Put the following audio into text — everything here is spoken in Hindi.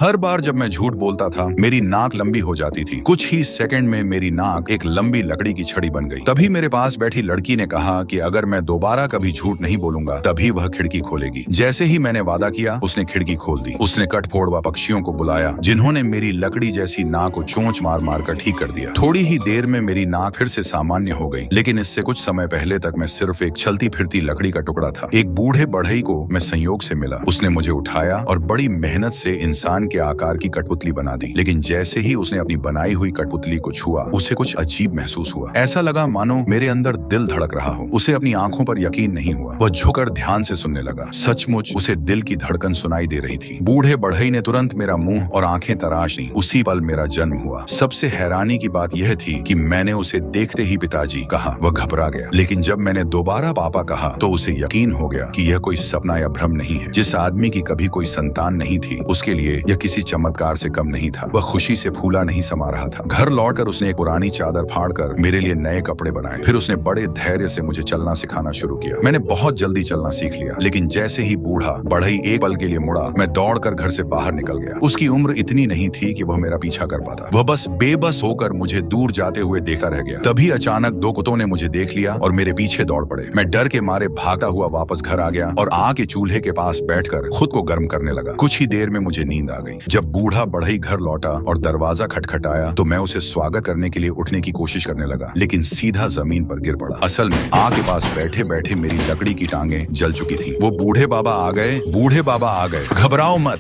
हर बार जब मैं झूठ बोलता था मेरी नाक लंबी हो जाती थी। कुछ ही सेकंड में मेरी नाक एक लंबी लकड़ी की छड़ी बन गई। तभी मेरे पास बैठी लड़की ने कहा कि अगर मैं दोबारा कभी झूठ नहीं बोलूंगा तभी वह खिड़की खोलेगी। जैसे ही मैंने वादा किया उसने खिड़की खोल दी। उसने कठफोड़वा पक्षियों को बुलाया जिन्होंने मेरी लकड़ी जैसी नाक को चोंच मार मार कर ठीक कर दिया। थोड़ी ही देर में मेरी नाक फिर से सामान्य हो गई, लेकिन इससे कुछ समय पहले तक मैं सिर्फ एक चलती फिरती लकड़ी का टुकड़ा था। एक बूढ़े बढ़ई को मैं संयोग से मिला। उसने मुझे उठाया और बड़ी मेहनत से इंसान के आकार की कठपुतली बना दी। लेकिन जैसे ही उसने अपनी बनाई हुई कठपुतली को छुआ उसे कुछ अजीब महसूस हुआ। ऐसा लगा मानो मेरे अंदर दिल धड़क रहा हो। उसे अपनी आंखों पर यकीन नहीं हुआ। वह झुककर ध्यान से सुनने लगा। सचमुच उसे दिल की धड़कन सुनाई दे रही थी। बूढ़े बढ़ई ने तुरंत मेरा मुंह और आंखें तराश दी। उसी पल मेरा जन्म हुआ। सबसे हैरानी की बात यह थी कि मैंने उसे देखते ही पिताजी कहा। वह घबरा गया, लेकिन जब मैंने दोबारा पापा कहा तो उसे यकीन हो गया कि यह कोई सपना या भ्रम नहीं है। जिस आदमी की कभी कोई संतान नहीं थी उसके लिए यह किसी चमत्कार से कम नहीं था। वह खुशी से फूला नहीं समा रहा था। घर लौटकर उसने एक पुरानी चादर फाड़कर मेरे लिए नए कपड़े बनाए। फिर उसने बड़े धैर्य से मुझे चलना सिखाना शुरू किया। मैंने बहुत जल्दी चलना सीख लिया, लेकिन जैसे ही बूढ़ा बढ़ई एक पल के लिए मुड़ा मैं दौड़कर घर से बाहर निकल गया। उसकी उम्र इतनी नहीं थी कि वह मेरा पीछा कर पाता। वह बस बेबस होकर मुझे दूर जाते हुए देखता रह गया। तभी अचानक दो कुत्तों ने मुझे देख लिया और मेरे पीछे दौड़ पड़े। मैं डर के मारे भागता हुआ वापस घर आ गया और आग के चूल्हे के पास बैठकर खुद को गर्म करने लगा। कुछ ही देर में मुझे नींद आ गई। जब बूढ़ा बढ़ई घर लौटा और दरवाजा खटखटाया तो मैं उसे स्वागत करने के लिए उठने की कोशिश करने लगा, लेकिन सीधा जमीन पर गिर पड़ा। असल में आग के पास बैठे बैठे मेरी लकड़ी की टांगें जल चुकी थी। वो बूढ़े बाबा आ गए, घबराओ मत।